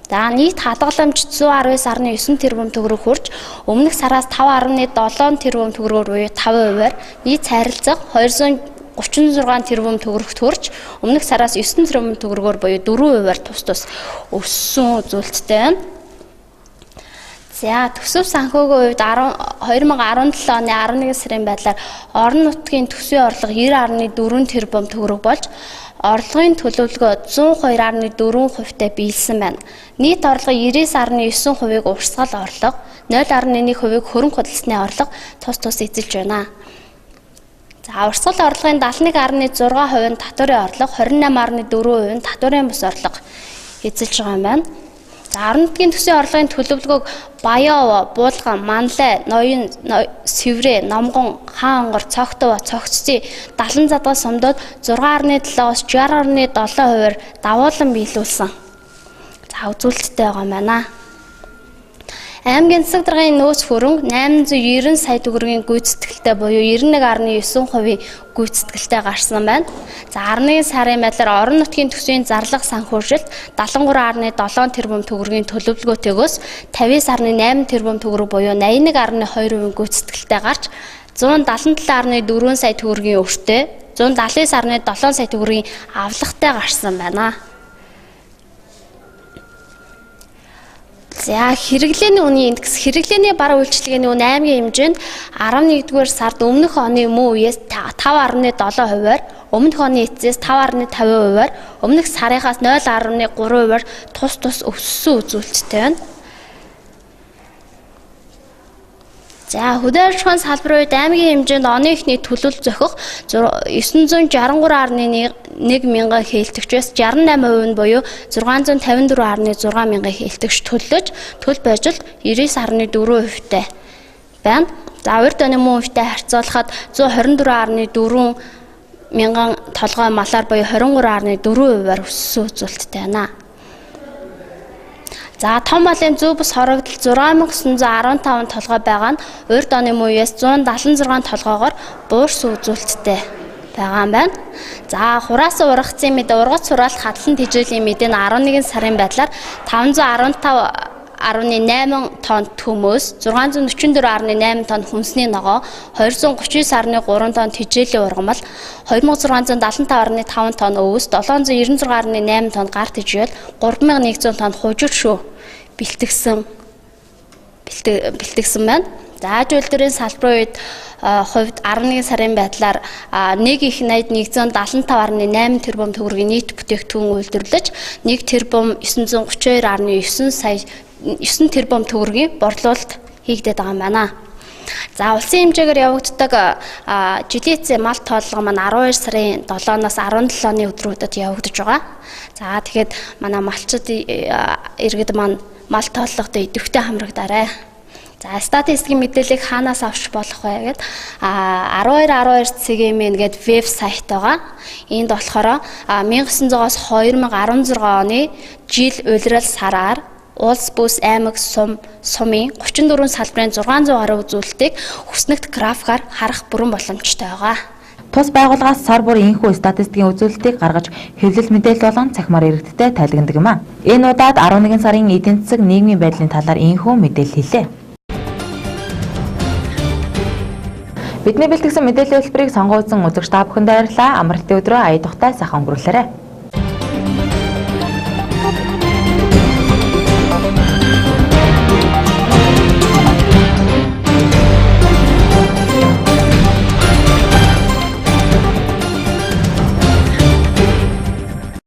[SPEAKER 14] За нийт хадгаламж 119.9 тэрбум төгрөг хүрч өмнөх сараас 5.7 тэрбум төгрөгөөр буюу 5%-аар нийт харилцага 236 тэрбум төгрөгт хүрч өмнөх сараас 9 тэрбум төгрөгөөр буюу 4%-аар тус өссөн үзүүлэлттэй байна. За төсөв санхүүгийн хувьд 2017 оны 11 сарын байдлаар орон нутгийн төсвийн орлого 90.4 тэрбум төгрөг болж орлогын төлөвлөгөө 102.4%-тай биелсэн байна. Нийт орлого 99.9%-ийг урсгал орлого, 0.1%-ийг хөрөнгө худалдасны орлого тус эзэлж байна. За урсгал орлогын 71.6% нь татварын орлого, 28.4% нь татварын бус орлого эзэлж байгаа юм байна. За орон нутгийн төсвийн орлогын төлөвлөгөөг Баян, Буулган, Манлай, Ноён, Сэврэ, Номгон, Хаан онгор, Цогтөв, Цогццын 70 задгал сумдууд 6.7-оос 60.7%-аар давуулан биелүүлсэн. За үзүүлэлттэй байгаа юм байна. Аймгийн засаг даргын нөөц хөрөнгө 890 сая төгрөгийн гүйцэтгэлтэй буюу 91.9%-ийн гүйцэтгэлтэй гарсан байна. За 11 сарын байдлаар орон нутгийн төсвийн зарлага санхүүжилт 73.7 тэрбум төгрөгийн төлөвлөгөөтэйгөөс 50.8 тэрбум төгрөг буюу 81.2%-ийн гүйцэтгэлтэй гарч 177.4 сая төгрөгийн өртөө 179.7 сая төгрөгийн авлагатай гарсан байна. За хэрэглээний үнийн индекс хэрэглээний бараа үйлчилгээний үн аймгийн хэмжээнд 11-р сард өмнөх оны мөн үеэс 5.7%-аар, өмнөх оны эцсээс 5.50%-аар, өмнөх сарынхаас 0.3%-аар тус өссөн үзүүлэлттэй байна. За хөдөө аж ахуйн салбарын үед аймгийн хэмжээнд оны эхний төлөвлөлт зохих 963.1 мянган хээлтэгчээс 68% нь буюу 654.6 мянган хээлтэгч төлөж төлб ажилт 99.4%-тай байна. За урьд оны мөн үетэй харьцуулахад 124.4 мянган толгой малаар буюу 23.4%-аар өссөн үзүүлэлттэй байна. За том малын зөв бус хорогдол 6915 толгой байгаа нь урьд оны мөн үеэс 176 толгойгоор буурсан үзүүлэлттэй байгаа юм байна. За хураасан ургацын мэдээ ургац сураалт хадлан тэжээлийн мэдээ нь 11 сарын байдлаар 515 6.8 тонн төмөөс 644.8 тонн хүнсний ногоо, 239.3 тонн тэжээлийн ургамал, 2675.5 тонн өвс, 796.8 тонн гар тэжээл, 3100 тонн хужир шүү бэлтгэсэн байна. За үйлдвэрийн салбарын үед хувьд 11 сарын байдлаар 1,175.8 тэрбум төгрөгийн нийт бүтээгдэхүүн үйлдвэрлэж 1 тэрбум 932.9 сая 9 тэрбум төгрөгийн борлуулалт хийгдээд байгаа юм байна. За улсын хэмжээгээр явагддаг жилийн эцсийн мал тооллого маань 12 сарын 7-наас 17-ны өдрүүдэд явагдаж байгаа. За тэгэхээр манай малчид иргэд маань мал тооллогод идэвхтэй хамрагдаарай. За статистикийн мэдээллийг хаанаас авч болох вэ гэхэд 12 цэгийн гээд веб сайт байгаа. Энд болохоор 1900-аас 2016 оны жил улирал сараар улс бүс аймаг сумын 34 салбарын 600 гаруй үзүүлэлтийг хүснэгт графикаар харах бүрэн боломжтой байгаа.
[SPEAKER 1] Тус байгууллагаас сар бүр энэхүү статистикийн үзүүлэлтийг гаргаж хэвлэл мэдээлэл болон цахимаар иргэдтэй тайлгнадаг юм а. Энэ удаад 11 сарын эдийн засаг нийгмийн байдлын талаар энэхүү мэдээлэл хэлээ. Бидний бэлтгэсэн мэдээллийн хэлбэрийг сонгоодсон үзэгч та бүхэнд баярлалаа. Амралтын өдрөө ая тухтай сайхан өнгөрүүлээрэй.